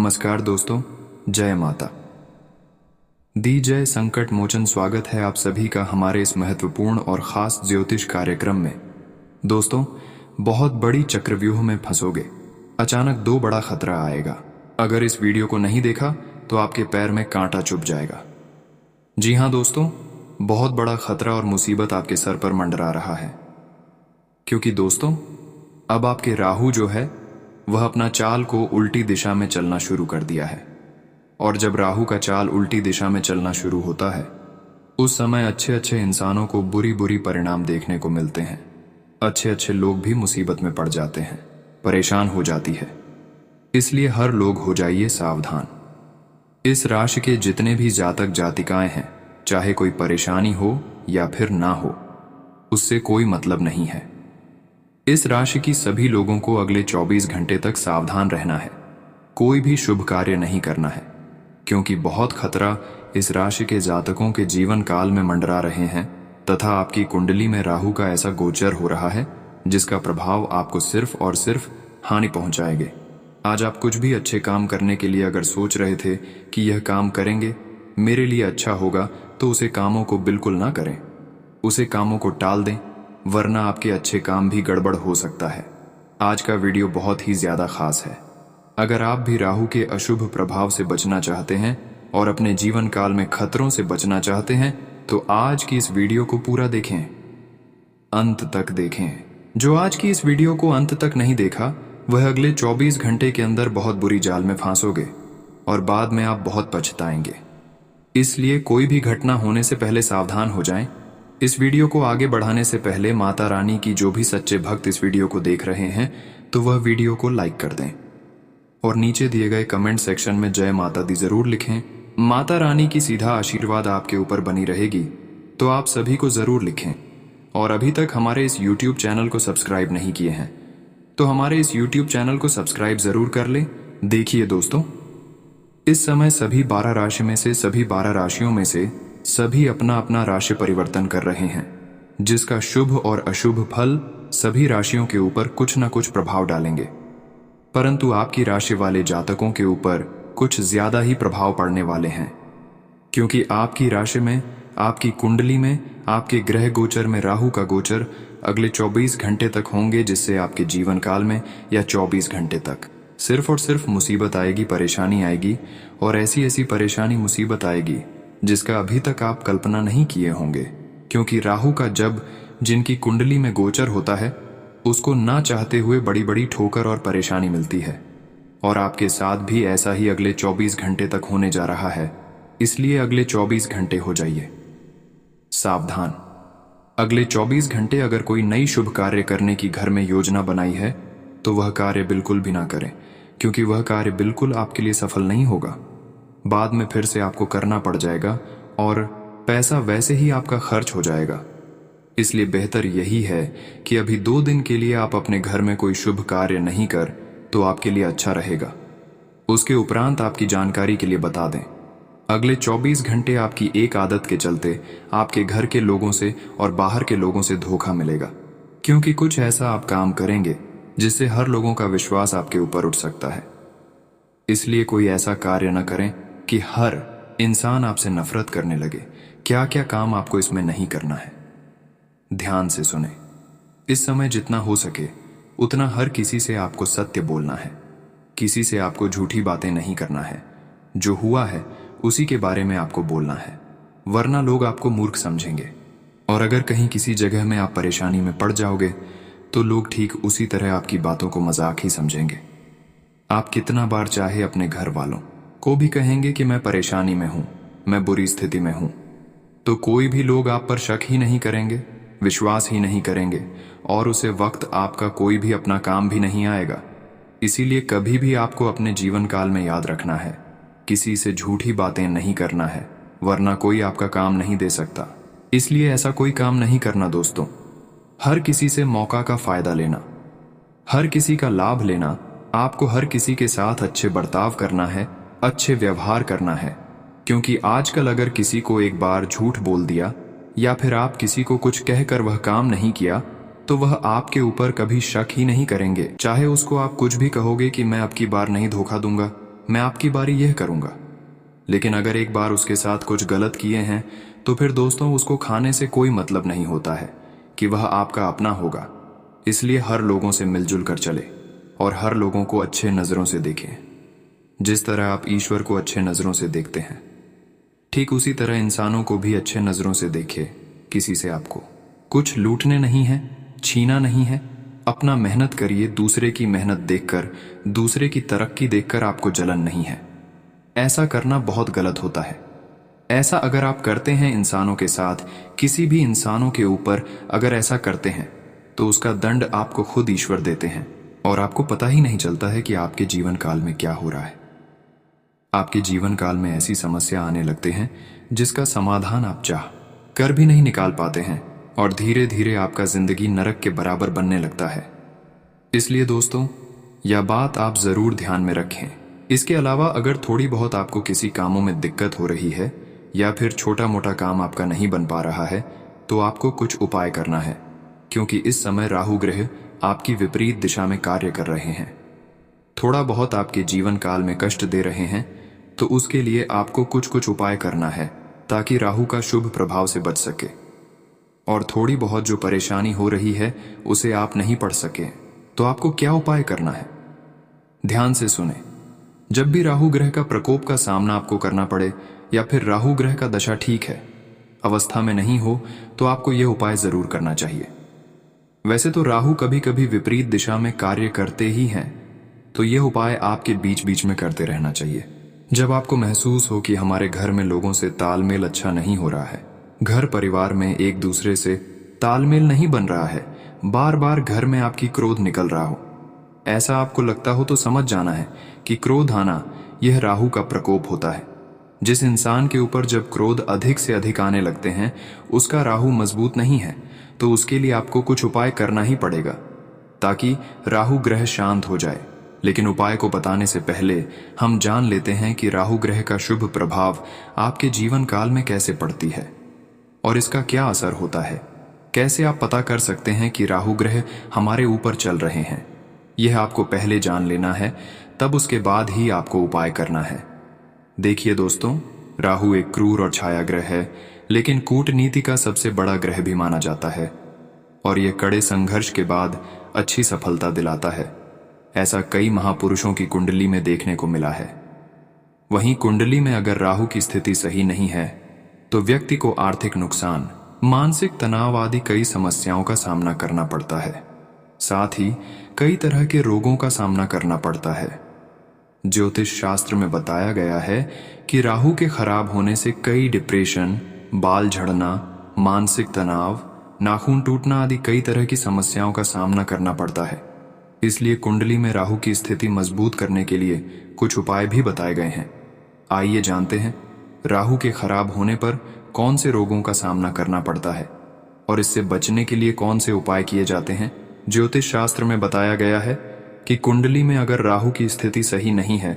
नमस्कार दोस्तों, जय माता दी जय संकट मोचन। स्वागत है आप सभी का हमारे इस महत्वपूर्ण और खास ज्योतिष कार्यक्रम में। दोस्तों, बहुत बड़ी चक्रव्यूह में फंसोगे। अचानक दो बड़ा खतरा आएगा। अगर इस वीडियो को नहीं देखा तो आपके पैर में कांटा चुभ जाएगा। जी हाँ दोस्तों, बहुत बड़ा खतरा और मुसीबत आपके सर पर मंडरा रहा है। क्योंकि दोस्तों, अब आपके राहु जो है वह अपना चाल को उल्टी दिशा में चलना शुरू कर दिया है। और जब राहु का चाल उल्टी दिशा में चलना शुरू होता है, उस समय अच्छे अच्छे इंसानों को बुरी बुरी परिणाम देखने को मिलते हैं। अच्छे अच्छे लोग भी मुसीबत में पड़ जाते हैं, परेशान हो जाती है। इसलिए हर लोग हो जाइए सावधान। इस राशि के जितने भी जातक जातिकाएं हैं, चाहे कोई परेशानी हो या फिर ना हो, उससे कोई मतलब नहीं है। इस राशि की सभी लोगों को अगले 24 घंटे तक सावधान रहना है। कोई भी शुभ कार्य नहीं करना है, क्योंकि बहुत खतरा इस राशि के जातकों के जीवन काल में मंडरा रहे हैं तथा आपकी कुंडली में राहु का ऐसा गोचर हो रहा है जिसका प्रभाव आपको सिर्फ और सिर्फ हानि पहुंचाएंगे। आज आप कुछ भी अच्छे काम करने के लिए अगर सोच रहे थे कि यह काम करेंगे मेरे लिए अच्छा होगा, तो उसे कामों को बिल्कुल ना करें। उसे कामों को टाल दें, वरना आपके अच्छे काम भी गड़बड़ हो सकता है। आज का वीडियो बहुत ही ज्यादा खास है। अगर आप भी राहु के अशुभ प्रभाव से बचना चाहते हैं और अपने जीवन काल में खतरों से बचना चाहते हैं, तो आज की इस वीडियो को पूरा देखें, अंत तक देखें। जो आज की इस वीडियो को अंत तक नहीं देखा, वह अगले 24 घंटे के अंदर बहुत बुरी जाल में फांसोगे और बाद में आप बहुत पछताएंगे। इसलिए कोई भी घटना होने से पहले सावधान हो जाएं। इस वीडियो को आगे बढ़ाने से पहले माता रानी की जो भी सच्चे भक्त इस वीडियो को देख रहे हैं, तो वह वीडियो को लाइक कर दें और नीचे दिए गए कमेंट सेक्शन में जय माता दी जरूर लिखें। माता रानी की सीधा आशीर्वाद आपके ऊपर बनी रहेगी, तो आप सभी को जरूर लिखें। और अभी तक हमारे इस YouTube चैनल को सब्सक्राइब नहीं किए हैं, तो हमारे इस YouTube चैनल को सब्सक्राइब जरूर कर लें। देखिए दोस्तों, इस समय सभी 12 राशि में से सभी 12 राशियों में से सभी अपना अपना राशि परिवर्तन कर रहे हैं, जिसका शुभ और अशुभ फल सभी राशियों के ऊपर कुछ न कुछ प्रभाव डालेंगे। परंतु आपकी राशि वाले जातकों के ऊपर कुछ ज्यादा ही प्रभाव पड़ने वाले हैं, क्योंकि आपकी राशि में, आपकी कुंडली में, आपके ग्रह गोचर में राहु का गोचर अगले 24 घंटे तक होंगे, जिससे आपके जीवन काल में या 24 घंटे तक सिर्फ और सिर्फ मुसीबत आएगी, परेशानी आएगी। और ऐसी ऐसी परेशानी मुसीबत आएगी जिसका अभी तक आप कल्पना नहीं किए होंगे। क्योंकि राहु का जब जिनकी कुंडली में गोचर होता है, उसको ना चाहते हुए बड़ी बड़ी ठोकर और परेशानी मिलती है। और आपके साथ भी ऐसा ही अगले 24 घंटे तक होने जा रहा है। इसलिए अगले 24 घंटे हो जाइए सावधान। अगले 24 घंटे अगर कोई नई शुभ कार्य करने की घर में योजना बनाई है, तो वह कार्य बिल्कुल भी ना करें, क्योंकि वह कार्य बिल्कुल आपके लिए सफल नहीं होगा। बाद में फिर से आपको करना पड़ जाएगा और पैसा वैसे ही आपका खर्च हो जाएगा। इसलिए बेहतर यही है कि अभी 2 दिन के लिए आप अपने घर में कोई शुभ कार्य नहीं कर, तो आपके लिए अच्छा रहेगा। उसके उपरांत आपकी जानकारी के लिए बता दें, अगले 24 घंटे आपकी एक आदत के चलते आपके घर के लोगों से और बाहर के लोगों से धोखा मिलेगा। क्योंकि कुछ ऐसा आप काम करेंगे जिससे हर लोगों का विश्वास आपके ऊपर उठ सकता है। इसलिए कोई ऐसा कार्य न करें कि हर इंसान आपसे नफरत करने लगे। क्या क्या काम आपको इसमें नहीं करना है, ध्यान से सुने। इस समय जितना हो सके उतना हर किसी से आपको सत्य बोलना है। किसी से आपको झूठी बातें नहीं करना है। जो हुआ है उसी के बारे में आपको बोलना है, वरना लोग आपको मूर्ख समझेंगे। और अगर कहीं किसी जगह में आप परेशानी में पड़ जाओगे, तो लोग ठीक उसी तरह आपकी बातों को मजाक ही समझेंगे। आप कितना बार चाहे अपने घर वालों को भी कहेंगे कि मैं परेशानी में हूं, मैं बुरी स्थिति में हूं, तो कोई भी लोग आप पर शक ही नहीं करेंगे, विश्वास ही नहीं करेंगे, और उसे वक्त आपका कोई भी अपना काम भी नहीं आएगा। इसीलिए कभी भी आपको अपने जीवन काल में याद रखना है, किसी से झूठी बातें नहीं करना है, वरना कोई आपका काम नहीं दे सकता। इसलिए ऐसा कोई काम नहीं करना दोस्तों। हर किसी से मौका का फायदा लेना, हर किसी का लाभ लेना, आपको हर किसी के साथ अच्छे बर्ताव करना है, अच्छे व्यवहार करना है। क्योंकि आजकल अगर किसी को एक बार झूठ बोल दिया या फिर आप किसी को कुछ कहकर वह काम नहीं किया, तो वह आपके ऊपर कभी शक ही नहीं करेंगे। चाहे उसको आप कुछ भी कहोगे कि मैं अब की बार नहीं धोखा दूंगा, मैं आपकी बारी यह करूंगा। लेकिन अगर एक बार उसके साथ कुछ गलत किए हैं तो फिर दोस्तों उसको खाने से कोई मतलब नहीं होता है कि वह आपका अपना होगा। इसलिए हर लोगों से मिलजुल कर चले और हर लोगों को अच्छे नज़रों से देखें। जिस तरह आप ईश्वर को अच्छे नज़रों से देखते हैं, ठीक उसी तरह इंसानों को भी अच्छे नज़रों से देखिए। किसी से आपको कुछ लूटने नहीं है, छीना नहीं है। अपना मेहनत करिए, दूसरे की मेहनत देखकर, दूसरे की तरक्की देखकर आपको जलन नहीं है। ऐसा करना बहुत गलत होता है। ऐसा अगर आप करते हैं इंसानों के साथ, किसी भी इंसानों के ऊपर अगर ऐसा करते हैं तो उसका दंड आपको खुद ईश्वर देते हैं और आपको पता ही नहीं चलता है कि आपके जीवन काल में क्या हो रहा है। आपके जीवन काल में ऐसी समस्या आने लगते हैं जिसका समाधान आप चाह कर भी नहीं निकाल पाते हैं और धीरे धीरे आपका जिंदगी नरक के बराबर बनने लगता है। इसलिए दोस्तों, यह बात आप जरूर ध्यान में रखें। इसके अलावा अगर थोड़ी बहुत आपको किसी कामों में दिक्कत हो रही है या फिर छोटा मोटा काम आपका नहीं बन पा रहा है तो आपको कुछ उपाय करना है, क्योंकि इस समय राहु ग्रह आपकी विपरीत दिशा में कार्य कर रहे हैं। थोड़ा बहुत आपके जीवन काल में कष्ट दे रहे हैं तो उसके लिए आपको कुछ कुछ उपाय करना है ताकि राहु का शुभ प्रभाव से बच सके। और थोड़ी बहुत जो परेशानी हो रही है उसे आप नहीं पढ़ सके तो आपको क्या उपाय करना है, ध्यान से सुने। जब भी राहु ग्रह का प्रकोप का सामना आपको करना पड़े या फिर राहु ग्रह का दशा ठीक है अवस्था में नहीं हो तो आपको यह उपाय जरूर करना चाहिए। वैसे तो राहु कभी कभी विपरीत दिशा में कार्य करते ही हैं, तो यह उपाय आपके बीच बीच में करते रहना चाहिए। जब आपको महसूस हो कि हमारे घर में लोगों से तालमेल अच्छा नहीं हो रहा है, घर परिवार में एक दूसरे से तालमेल नहीं बन रहा है, बार बार घर में आपकी क्रोध निकल रहा हो, ऐसा आपको लगता हो तो समझ जाना है कि क्रोध आना यह राहु का प्रकोप होता है। जिस इंसान के ऊपर जब क्रोध अधिक से अधिक आने लगते हैं उसका राहु मजबूत नहीं है, तो उसके लिए आपको कुछ उपाय करना ही पड़ेगा ताकि राहु ग्रह शांत हो जाए। लेकिन उपाय को बताने से पहले हम जान लेते हैं कि राहु ग्रह का शुभ प्रभाव आपके जीवन काल में कैसे पड़ती है और इसका क्या असर होता है। कैसे आप पता कर सकते हैं कि राहु ग्रह हमारे ऊपर चल रहे हैं, यह आपको पहले जान लेना है, तब उसके बाद ही आपको उपाय करना है। देखिए दोस्तों, राहु एक क्रूर और छाया ग्रह है, लेकिन कूटनीति का सबसे बड़ा ग्रह भी माना जाता है और यह कड़े संघर्ष के बाद अच्छी सफलता दिलाता है। ऐसा कई महापुरुषों की कुंडली में देखने को मिला है। वहीं कुंडली में अगर राहु की स्थिति सही नहीं है तो व्यक्ति को आर्थिक नुकसान, मानसिक तनाव आदि कई समस्याओं का सामना करना पड़ता है। साथ ही कई तरह के रोगों का सामना करना पड़ता है। ज्योतिष शास्त्र में बताया गया है कि राहु के खराब होने से कई डिप्रेशन, बाल झड़ना, मानसिक तनाव, नाखून टूटना आदि कई तरह की समस्याओं का सामना करना पड़ता है। इसलिए कुंडली में राहु की स्थिति मजबूत करने के लिए कुछ उपाय भी बताए गए हैं। आइए जानते हैं राहु के खराब होने पर कौन से रोगों का सामना करना पड़ता है और इससे बचने के लिए कौन से उपाय किए जाते हैं। ज्योतिष शास्त्र में बताया गया है कि कुंडली में अगर राहु की स्थिति सही नहीं है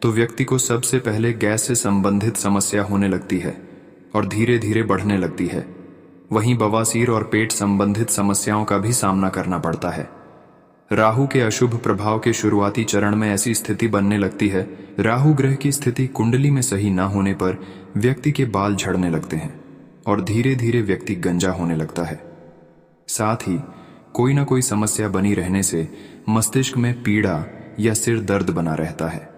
तो व्यक्ति को सबसे पहले गैस से संबंधित समस्या होने लगती है और धीरे धीरे बढ़ने लगती है। वहीं बवासीर और पेट संबंधित समस्याओं का भी सामना करना पड़ता है। राहु के अशुभ प्रभाव के शुरुआती चरण में ऐसी स्थिति बनने लगती है। राहु ग्रह की स्थिति कुंडली में सही ना होने पर व्यक्ति के बाल झड़ने लगते हैं और धीरे धीरे व्यक्ति गंजा होने लगता है। साथ ही कोई ना कोई समस्या बनी रहने से मस्तिष्क में पीड़ा या सिर दर्द बना रहता है।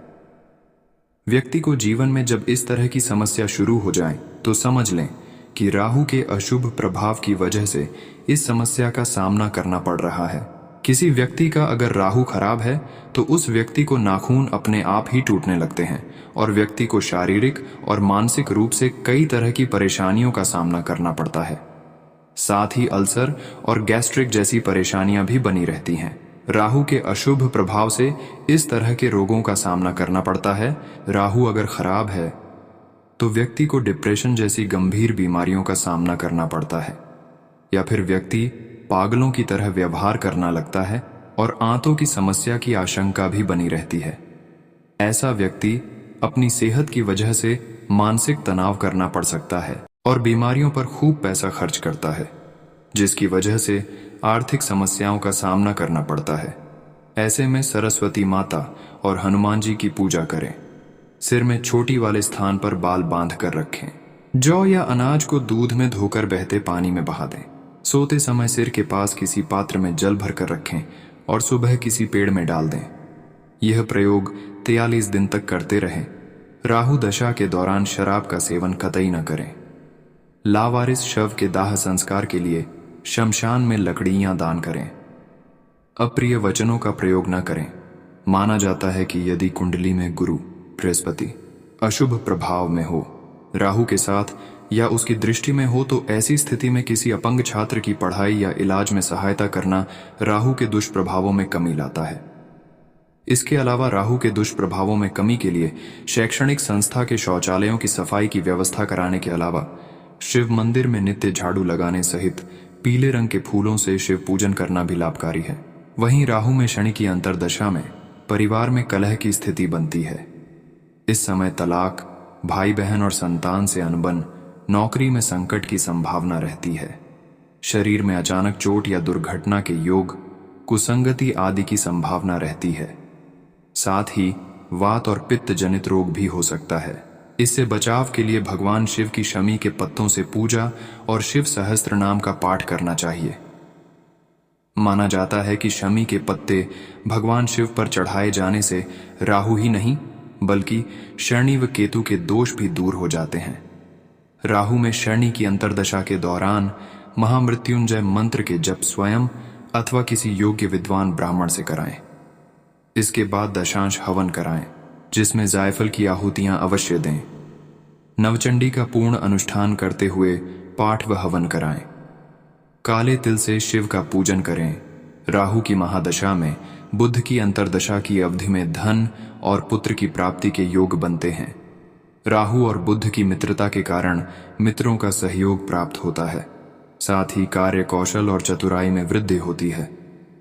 व्यक्ति को जीवन में जब इस तरह की समस्या शुरू हो जाए तो समझ लें कि राहु के अशुभ प्रभाव की वजह से इस समस्या का सामना करना पड़ रहा है। किसी व्यक्ति का अगर राहु खराब है तो उस व्यक्ति को नाखून अपने आप ही टूटने लगते हैं और व्यक्ति को शारीरिक और मानसिक रूप से कई तरह की परेशानियों का सामना करना पड़ता है। साथ ही अल्सर और गैस्ट्रिक जैसी परेशानियां भी बनी रहती हैं। राहु के अशुभ प्रभाव से इस तरह के रोगों का सामना करना पड़ता है। राहु अगर खराब है तो व्यक्ति को डिप्रेशन जैसी गंभीर बीमारियों का सामना करना पड़ता है या फिर व्यक्ति पागलों की तरह व्यवहार करना लगता है और आंतों की समस्या की आशंका भी बनी रहती है। ऐसा व्यक्ति अपनी सेहत की वजह से मानसिक तनाव करना पड़ सकता है और बीमारियों पर खूब पैसा खर्च करता है, जिसकी वजह से आर्थिक समस्याओं का सामना करना पड़ता है। ऐसे में सरस्वती माता और हनुमान जी की पूजा करें सिर में छोटी वाले स्थान पर बाल बांध कर रखें। जौ या अनाज को दूध में धोकर बहते पानी में बहा दें। सोते समय सिर के पास किसी पात्र में जल भर कर रखें और सुबह किसी पेड़ में डाल दें। यह प्रयोग 43 दिन तक करते रहें। राहु दशा के दौरान शराब का सेवन कतई न करें। लावारिस शव के दाह संस्कार के लिए शमशान में लकड़ियां दान करें। अप्रिय वचनों का प्रयोग न करें। माना जाता है कि यदि कुंडली में गुरु बृहस्पति अशुभ प्रभाव में हो, राहु के साथ या उसकी दृष्टि में हो, तो ऐसी स्थिति में किसी अपंग छात्र की पढ़ाई या इलाज में सहायता करना राहु के दुष्प्रभावों में कमी लाता है। इसके अलावा राहु के दुष्प्रभावों में कमी के लिए शैक्षणिक संस्था के शौचालयों की सफाई की व्यवस्था कराने के अलावा शिव मंदिर में नित्य झाड़ू लगाने सहित पीले रंग के फूलों से शिव पूजन करना भी लाभकारी है। वहीं राहु में शनि की अंतर्दशा में परिवार में कलह की स्थिति बनती है। इस समय तलाक, भाई बहन और संतान से अनबन, नौकरी में संकट की संभावना रहती है। शरीर में अचानक चोट या दुर्घटना के योग, कुसंगति आदि की संभावना रहती है। साथ ही वात और पित्त जनित रोग भी हो सकता है। इससे बचाव के लिए भगवान शिव की शमी के पत्तों से पूजा और शिव सहस्त्र नाम का पाठ करना चाहिए। माना जाता है कि शमी के पत्ते भगवान शिव पर चढ़ाए जाने से राहु ही नहीं बल्कि शनि व केतु के दोष भी दूर हो जाते हैं। राहु में शनि की अंतर्दशा के दौरान महामृत्युंजय मंत्र के जप स्वयं अथवा किसी योग्य विद्वान ब्राह्मण से कराएं। इसके बाद दशांश हवन कराएं, जिसमें जायफल की आहुतियां अवश्य दें। नवचंडी का पूर्ण अनुष्ठान करते हुए पाठ व हवन कराएं। काले तिल से शिव का पूजन करें। राहु की महादशा में बुध की अंतर्दशा की अवधि में धन और पुत्र की प्राप्ति के योग बनते हैं। राहु और बुध की मित्रता के कारण मित्रों का सहयोग प्राप्त होता है। साथ ही कार्य कौशल और चतुराई में वृद्धि होती है।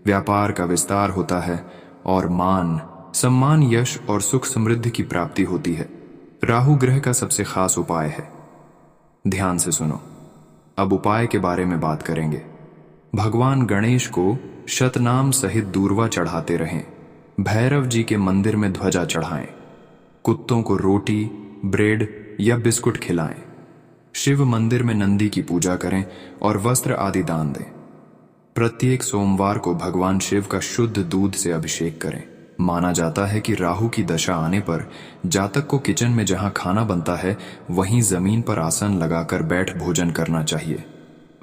व्यापार का विस्तार होता है और मान, सम्मान, यश और सुख समृद्धि की प्राप्ति होती है। राहु ग्रह का सबसे खास उपाय है। ध्यान से सुनो। अब उपाय के बारे में बात करेंगे। भगवान गणेश को शतनाम सहित दूर्वा चढ़ाते रहें। भैरव जी के मंदिर में ध्वजा चढ़ाएं। कुत्तों को रोटी, ब्रेड या बिस्कुट खिलाएं। शिव मंदिर में नंदी की पूजा करें और वस्त्र आदि दान दें। प्रत्येक सोमवार को भगवान शिव का शुद्ध दूध से अभिषेक करें। माना जाता है कि राहु की दशा आने पर जातक को किचन में जहां खाना बनता है वहीं जमीन पर आसन लगाकर बैठ भोजन करना चाहिए।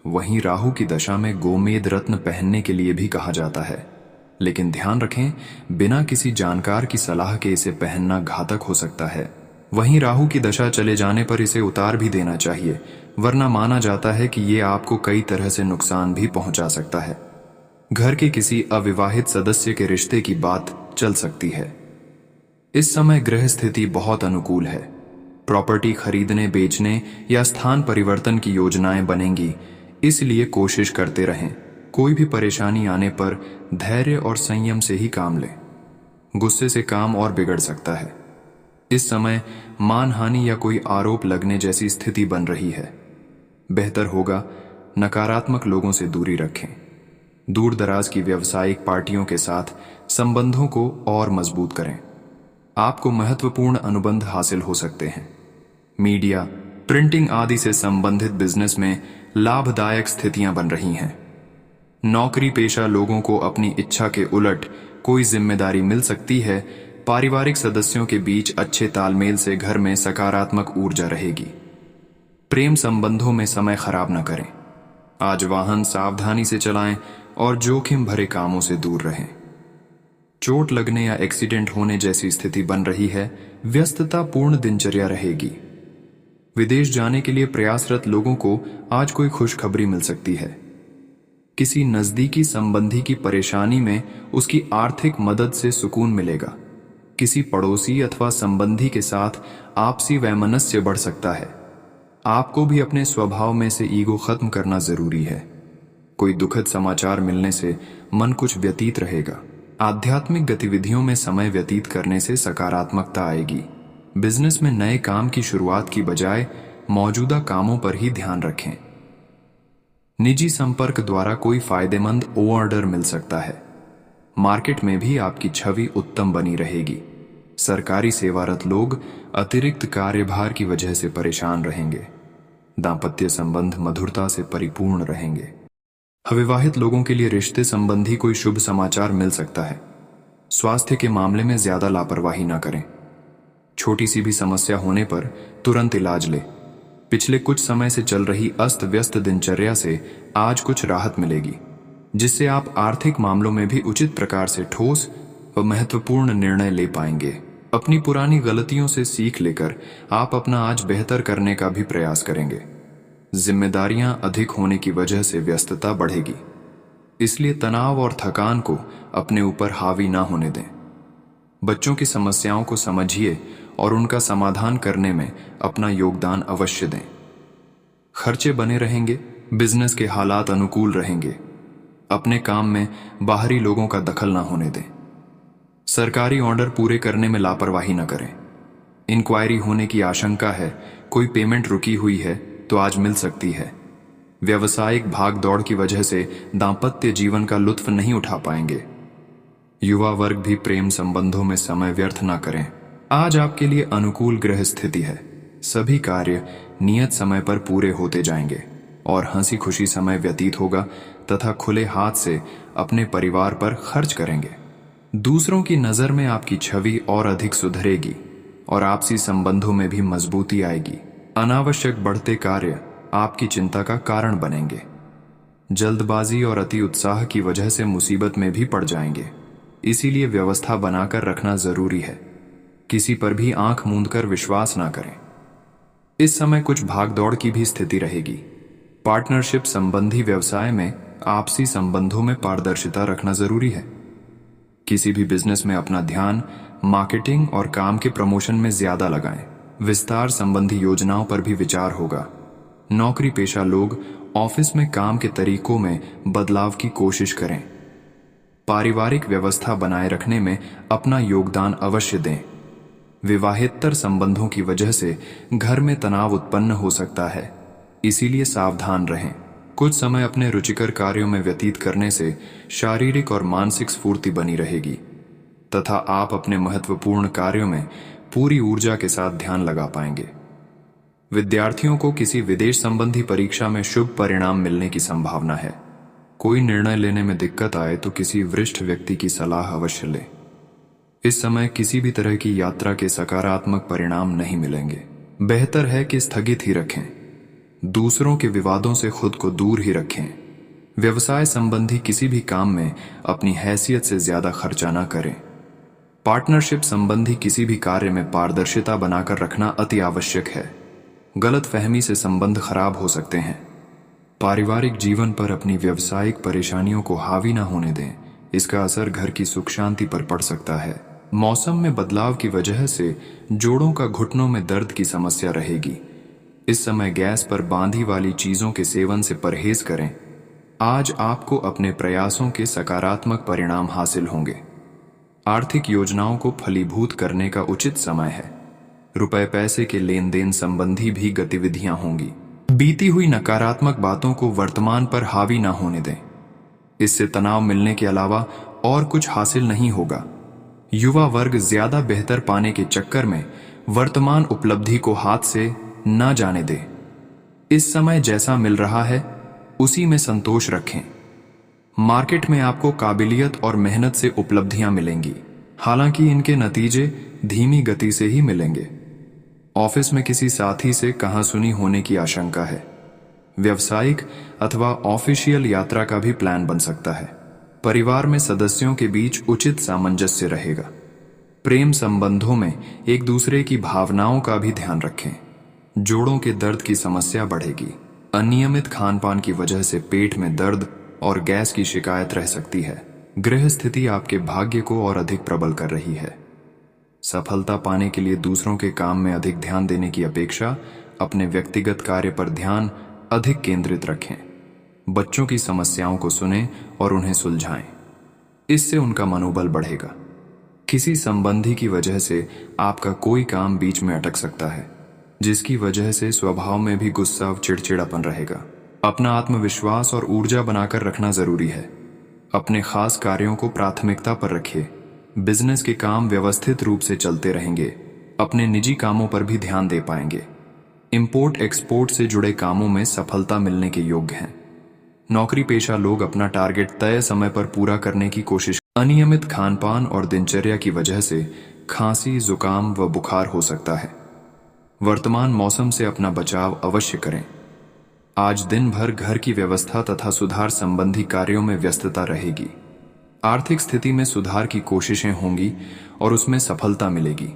वहीं राहु की दशा में गोमेद रत्न पहनने के लिए भी कहा जाता है, लेकिन ध्यान रखें, बिना किसी जानकार की सलाह के इसे पहनना घातक हो सकता है। वहीं राहु की दशा चले जाने पर इसे उतार भी देना चाहिए, वरना माना जाता है कि ये आपको कई तरह से नुकसान भी पहुंचा सकता है। घर के किसी अविवाहित सदस्य के रिश्ते की बात चल सकती है। इस समय ग्रह स्थिति बहुत अनुकूल है। प्रॉपर्टी खरीदने, बेचने या स्थान परिवर्तन की योजनाएं बनेंगी, इसलिए कोशिश करते रहें। कोई भी परेशानी आने पर धैर्य और संयम से ही काम लें। गुस्से से काम और बिगड़ सकता है। इस समय मानहानि या कोई आरोप लगने जैसी स्थिति बन रही है। बेहतर होगा नकारात्मक लोगों से दूरी रखें। दूर दराज की व्यावसायिक पार्टियों के साथ संबंधों को और मजबूत करें। आपको महत्वपूर्ण अनुबंध हासिल हो सकते हैं। मीडिया, प्रिंटिंग आदि से संबंधित बिजनेस में लाभदायक स्थितियां बन रही हैं। नौकरी पेशा लोगों को अपनी इच्छा के उलट कोई जिम्मेदारी मिल सकती है। पारिवारिक सदस्यों के बीच अच्छे तालमेल से घर में सकारात्मक ऊर्जा रहेगी। प्रेम संबंधों में समय खराब न करें। आज वाहन सावधानी से चलाएं और जोखिम भरे कामों से दूर रहें। चोट लगने या एक्सीडेंट होने जैसी स्थिति बन रही है। व्यस्तता पूर्ण दिनचर्या रहेगी। विदेश जाने के लिए प्रयासरत लोगों को आज कोई खुशखबरी मिल सकती है। किसी नजदीकी संबंधी की परेशानी में उसकी आर्थिक मदद से सुकून मिलेगा। किसी पड़ोसी अथवा संबंधी के साथ आपसी वैमनस्य बढ़ सकता है। आपको भी अपने स्वभाव में से ईगो खत्म करना जरूरी है। कोई दुखद समाचार मिलने से मन कुछ व्यतीत रहेगा। आध्यात्मिक गतिविधियों में समय व्यतीत करने से सकारात्मकता आएगी। बिजनेस में नए काम की शुरुआत की बजाय मौजूदा कामों पर ही ध्यान रखें। निजी संपर्क द्वारा कोई फायदेमंद ऑर्डर मिल सकता है। मार्केट में भी आपकी छवि उत्तम बनी रहेगी। सरकारी सेवारत लोग अतिरिक्त कार्यभार की वजह से परेशान रहेंगे। दांपत्य संबंध मधुरता से परिपूर्ण रहेंगे। अविवाहित लोगों के लिए रिश्ते संबंधी कोई शुभ समाचार मिल सकता है। स्वास्थ्य के मामले में ज्यादा लापरवाही ना करें। छोटी सी भी समस्या होने पर तुरंत इलाज लें। पिछले कुछ समय से चल रही अस्त व्यस्त दिनचर्या से आज कुछ राहत मिलेगी, जिससे आप आर्थिक मामलों में भी उचित प्रकार से ठोस व महत्वपूर्ण निर्णय ले पाएंगे। अपनी पुरानी गलतियों से सीख लेकर आप अपना आज बेहतर करने का भी प्रयास करेंगे। जिम्मेदारियां अधिक होने की वजह से व्यस्तता बढ़ेगी, इसलिए तनाव और थकान को अपने ऊपर हावी ना होने दें। बच्चों की समस्याओं को समझिए और उनका समाधान करने में अपना योगदान अवश्य दें। खर्चे बने रहेंगे, बिजनेस के हालात अनुकूल रहेंगे। अपने काम में बाहरी लोगों का दखल ना होने दें। सरकारी ऑर्डर पूरे करने में लापरवाही न करें। इंक्वायरी होने की आशंका है, कोई पेमेंट रुकी हुई है तो आज मिल सकती है। व्यावसायिक भाग दौड़ की वजह से दांपत्य जीवन का लुत्फ नहीं उठा पाएंगे। युवा वर्ग भी प्रेम संबंधों में समय व्यर्थ ना करें। आज आपके लिए अनुकूल ग्रह स्थिति है। सभी कार्य नियत समय पर पूरे होते जाएंगे और हंसी खुशी समय व्यतीत होगा तथा खुले हाथ से अपने परिवार पर खर्च करेंगे। दूसरों की नजर में आपकी छवि और अधिक सुधरेगी और आपसी संबंधों में भी मजबूती आएगी। अनावश्यक बढ़ते कार्य आपकी चिंता का कारण बनेंगे। जल्दबाजी और अति उत्साह की वजह से मुसीबत में भी पड़ जाएंगे, इसीलिए व्यवस्था बनाकर रखना जरूरी है। किसी पर भी आंख मूंदकर विश्वास ना करें। इस समय कुछ भागदौड़ की भी स्थिति रहेगी। पार्टनरशिप संबंधी व्यवसाय में आपसी संबंधों में पारदर्शिता रखना जरूरी है। किसी भी बिजनेस में अपना ध्यान मार्केटिंग और काम के प्रमोशन में ज्यादा लगाएं। विस्तार संबंधी योजनाओं पर भी विचार होगा। नौकरी पेशा लोग ऑफिस में काम के तरीकों में बदलाव की कोशिश करें। पारिवारिक व्यवस्था बनाए रखने में अपना योगदान अवश्य दें। विवाहेतर संबंधों की वजह से घर में तनाव उत्पन्न हो सकता है, इसीलिए सावधान रहें। कुछ समय अपने रुचिकर कार्यों में व्यतीत करने से शारीरिक और मानसिक स्फूर्ति बनी रहेगी तथा आप अपने महत्वपूर्ण कार्यों में पूरी ऊर्जा के साथ ध्यान लगा पाएंगे। विद्यार्थियों को किसी विदेश संबंधी परीक्षा में शुभ परिणाम मिलने की संभावना है। कोई निर्णय लेने में दिक्कत आए तो किसी वरिष्ठ व्यक्ति की सलाह अवश्य लें। इस समय किसी भी तरह की यात्रा के सकारात्मक परिणाम नहीं मिलेंगे। बेहतर है कि स्थगित ही रखें। दूसरों के विवादों से खुद को दूर ही रखें। व्यवसाय संबंधी किसी भी काम में अपनी हैसियत से ज्यादा खर्चा न करें। पार्टनरशिप संबंधी किसी भी कार्य में पारदर्शिता बनाकर रखना अति आवश्यक है। गलत फहमी से संबंध खराब हो सकते हैं। पारिवारिक जीवन पर अपनी व्यावसायिक परेशानियों को हावी न होने दें, इसका असर घर की सुख शांति पर पड़ सकता है। मौसम में बदलाव की वजह से जोड़ों का घुटनों में दर्द की समस्या रहेगी। इस समय गैस पर बांधी वाली चीजों के सेवन से परहेज करें। आज आपको अपने प्रयासों के सकारात्मक परिणाम हासिल होंगे। आर्थिक योजनाओं को फलीभूत करने का उचित समय है। रुपए पैसे के लेन देन संबंधी भी गतिविधियां होंगी। बीती हुई नकारात्मक बातों को वर्तमान पर हावी ना होने दें, इससे तनाव मिलने के अलावा और कुछ हासिल नहीं होगा। युवा वर्ग ज्यादा बेहतर पाने के चक्कर में वर्तमान उपलब्धि को हाथ से ना जाने दें। इस समय जैसा मिल रहा है उसी में संतोष रखें। मार्केट में आपको काबिलियत और मेहनत से उपलब्धियां मिलेंगी, हालांकि इनके नतीजे धीमी गति से ही मिलेंगे। ऑफिस में किसी साथी से कहासुनी होने की आशंका है। व्यावसायिक अथवा ऑफिशियल यात्रा का भी प्लान बन सकता है। परिवार में सदस्यों के बीच उचित सामंजस्य रहेगा। प्रेम संबंधों में एक दूसरे की भावनाओं का भी ध्यान रखें। जोड़ों के दर्द की समस्या बढ़ेगी। अनियमित खानपान की वजह से पेट में दर्द और गैस की शिकायत रह सकती है। गृह स्थिति आपके भाग्य को और अधिक प्रबल कर रही है। सफलता पाने के लिए दूसरों के काम में अधिक ध्यान देने की अपेक्षा अपने व्यक्तिगत कार्य पर ध्यान अधिक केंद्रित रखें। बच्चों की समस्याओं को सुनें और उन्हें सुलझाएं, इससे उनका मनोबल बढ़ेगा। किसी संबंधी की वजह से आपका कोई काम बीच में अटक सकता है, जिसकी वजह से स्वभाव में भी गुस्सा और चिड़चिड़ापन रहेगा। अपना आत्मविश्वास और ऊर्जा बनाकर रखना जरूरी है। अपने खास कार्यों को प्राथमिकता पर रखिए। बिजनेस के काम व्यवस्थित रूप से चलते रहेंगे। अपने निजी कामों पर भी ध्यान दे पाएंगे। इंपोर्ट एक्सपोर्ट से जुड़े कामों में सफलता मिलने के योग्य हैं। नौकरी पेशा लोग अपना टारगेट तय समय पर पूरा करने की कोशिश। अनियमित खानपान और दिनचर्या की वजह से खांसी, जुकाम व बुखार हो सकता है। वर्तमान मौसम से अपना बचाव अवश्य करें। आज दिन भर घर की व्यवस्था तथा सुधार संबंधी कार्यों में व्यस्तता रहेगी। आर्थिक स्थिति में सुधार की कोशिशें होंगी और उसमें सफलता मिलेगी।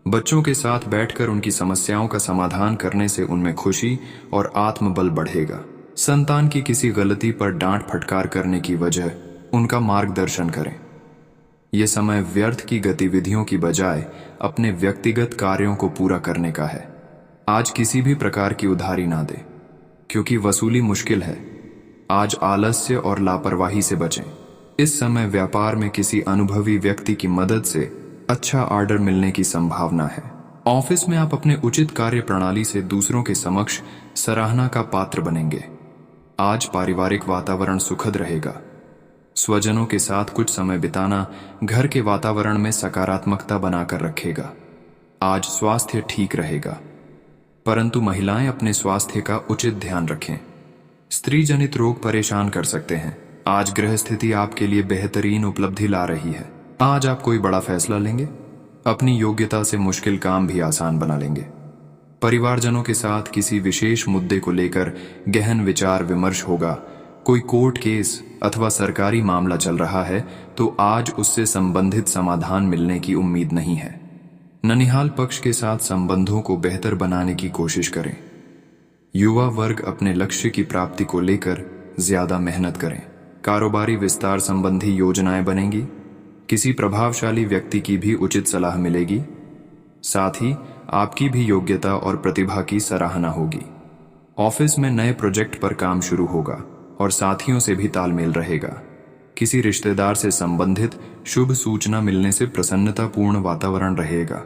बच्चों के साथ बैठकर उनकी समस्याओं का समाधान करने से उनमें खुशी और आत्मबल बढ़ेगा। संतान की किसी गलती पर डांट फटकार करने की वजह उनका मार्गदर्शन करें। यह समय व्यर्थ की गतिविधियों की बजाय अपने व्यक्तिगत कार्यों को पूरा करने का है। आज किसी भी प्रकार की उधारी ना दें, क्योंकि वसूली मुश्किल है। आज आलस्य और लापरवाही से बचें। इस समय व्यापार में किसी अनुभवी व्यक्ति की मदद से अच्छा ऑर्डर मिलने की संभावना है। ऑफिस में आप अपने उचित कार्य प्रणाली से दूसरों के समक्ष सराहना का पात्र बनेंगे। आज पारिवारिक वातावरण सुखद रहेगा। स्वजनों के साथ कुछ समय बिताना घर के वातावरण में सकारात्मकता बनाकर रखेगा। आज स्वास्थ्य ठीक रहेगा, परंतु महिलाएं अपने स्वास्थ्य का उचित ध्यान रखें। स्त्री जनित रोग परेशान कर सकते हैं। आज गृह स्थिति आपके लिए बेहतरीन उपलब्धि ला रही है। आज आप कोई बड़ा फैसला लेंगे। अपनी योग्यता से मुश्किल काम भी आसान बना लेंगे। परिवारजनों के साथ किसी विशेष मुद्दे को लेकर गहन विचार विमर्श होगा। कोई कोर्ट केस अथवा सरकारी मामला चल रहा है तो आज उससे संबंधित समाधान मिलने की उम्मीद नहीं है। ननिहाल पक्ष के साथ संबंधों को बेहतर बनाने की कोशिश करें। युवा वर्ग अपने लक्ष्य की प्राप्ति को लेकर ज्यादा मेहनत करें। कारोबारी विस्तार संबंधी योजनाएं बनेंगी। किसी प्रभावशाली व्यक्ति की भी उचित सलाह मिलेगी। साथ ही आपकी भी योग्यता और प्रतिभा की सराहना होगी। ऑफिस में नए प्रोजेक्ट पर काम शुरू होगा और साथियों से भी तालमेल रहेगा। किसी रिश्तेदार से संबंधित शुभ सूचना मिलने से प्रसन्नतापूर्ण वातावरण रहेगा।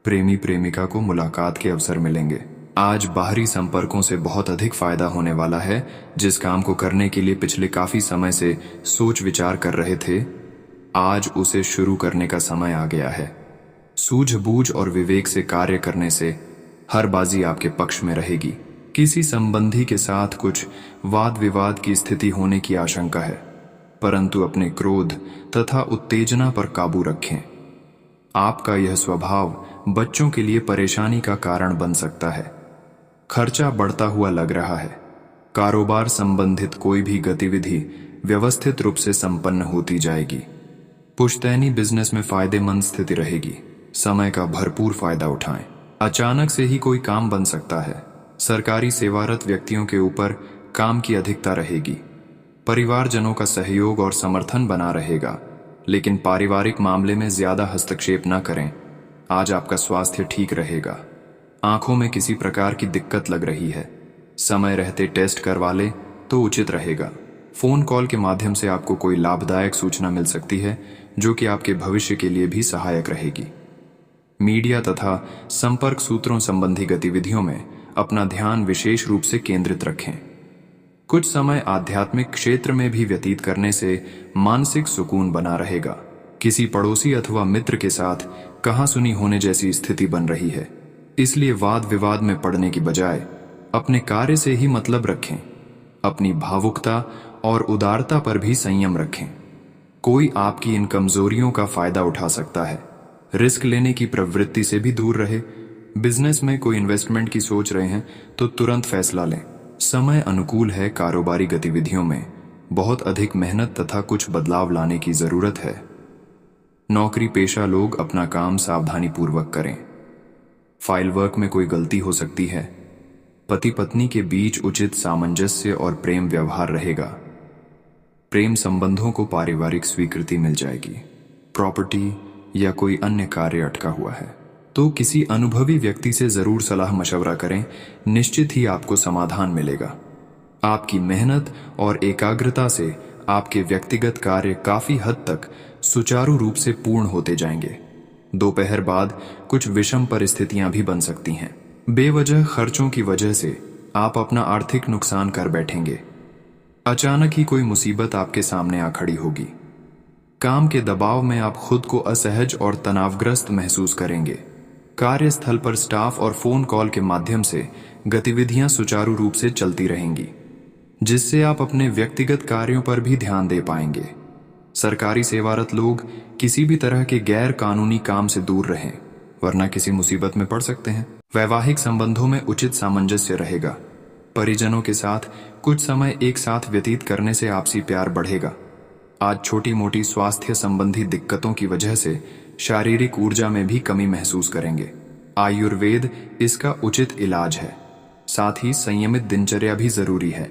प्रेमी प्रेमिका को मुलाकात के अवसर मिलेंगे। आज बाहरी संपर्कों से बहुत अधिक फायदा होने वाला है। जिस काम को करने के लिए पिछले काफी समय से सोच विचार कर रहे थे, आज उसे शुरू करने का समय आ गया है। सूझबूझ और विवेक से कार्य करने से हर बाजी आपके पक्ष में रहेगी। किसी संबंधी के साथ कुछ वाद विवाद की स्थिति होने की आशंका है, परंतु अपने क्रोध तथा उत्तेजना पर काबू रखें। आपका यह स्वभाव बच्चों के लिए परेशानी का कारण बन सकता है। खर्चा बढ़ता हुआ लग रहा है। कारोबार संबंधित कोई भी गतिविधि व्यवस्थित रूप से संपन्न होती जाएगी। पुश्तैनी बिजनेस में फायदेमंद स्थिति रहेगी। समय का भरपूर फायदा उठाएं। अचानक से ही कोई काम बन सकता है। सरकारी सेवारत व्यक्तियों के ऊपर काम की अधिकता रहेगी। परिवारजनों का सहयोग और समर्थन बना रहेगा, लेकिन पारिवारिक मामले में ज्यादा हस्तक्षेप न करें। आज आपका स्वास्थ्य ठीक रहेगा। आंखों में किसी प्रकार की दिक्कत लग रही है, समय रहते टेस्ट करवा लें तो उचित रहेगा। फोन कॉल के माध्यम से आपको कोई लाभदायक सूचना मिल सकती है, जो कि आपके भविष्य के लिए भी सहायक रहेगी। मीडिया तथा संपर्क सूत्रों संबंधी गतिविधियों में अपना ध्यान विशेष रूप से केंद्रित रखें। कुछ समय आध्यात्मिक क्षेत्र में भी व्यतीत करने से मानसिक सुकून बना रहेगा। किसी पड़ोसी अथवा मित्र के साथ कहासुनी होने जैसी स्थिति बन रही है, इसलिए वाद विवाद में पड़ने की बजाय अपने कार्य से ही मतलब रखें। अपनी भावुकता और उदारता पर भी संयम रखें। कोई आपकी इन कमजोरियों का फायदा उठा सकता है। रिस्क लेने की प्रवृत्ति से भी दूर रहे। बिजनेस में कोई इन्वेस्टमेंट की सोच रहे हैं तो तुरंत फैसला लें। समय अनुकूल है। कारोबारी गतिविधियों में बहुत अधिक मेहनत तथा कुछ बदलाव लाने की जरूरत है। नौकरी पेशा लोग अपना काम सावधानी पूर्वक करें। फाइल वर्क में कोई गलती हो सकती है। पति पत्नी के बीच उचित सामंजस्य और प्रेम व्यवहार रहेगा। प्रेम संबंधों को पारिवारिक स्वीकृति मिल जाएगी। प्रॉपर्टी या कोई अन्य कार्य अटका हुआ है तो किसी अनुभवी व्यक्ति से जरूर सलाह मशवरा करें। निश्चित ही आपको समाधान मिलेगा। आपकी मेहनत और एकाग्रता से आपके व्यक्तिगत कार्य काफी हद तक सुचारू रूप से पूर्ण होते जाएंगे। दोपहर बाद कुछ विषम परिस्थितियां भी बन सकती हैं। बेवजह खर्चों की वजह से आप अपना आर्थिक नुकसान कर बैठेंगे। अचानक ही कोई मुसीबत आपके सामने आ खड़ी होगी। काम के दबाव में आप खुद को असहज और तनावग्रस्त महसूस करेंगे। कार्यस्थल पर स्टाफ और फोन कॉल के माध्यम से गतिविधियां सुचारू रूप से चलती रहेंगी, जिससे आप अपने व्यक्तिगत कार्यों पर भी ध्यान दे पाएंगे। सरकारी सेवारत लोग किसी भी तरह के गैर कानूनी काम से दूर रहें, वरना किसी मुसीबत में पड़ सकते हैं। वैवाहिक संबंधों में उचित सामंजस्य रहेगा। परिजनों के साथ कुछ समय एक साथ व्यतीत करने से आपसी प्यार बढ़ेगा। आज छोटी मोटी स्वास्थ्य संबंधी दिक्कतों की वजह से शारीरिक ऊर्जा में भी कमी महसूस करेंगे। आयुर्वेद इसका उचित इलाज है। साथ ही संयमित दिनचर्या भी जरूरी है।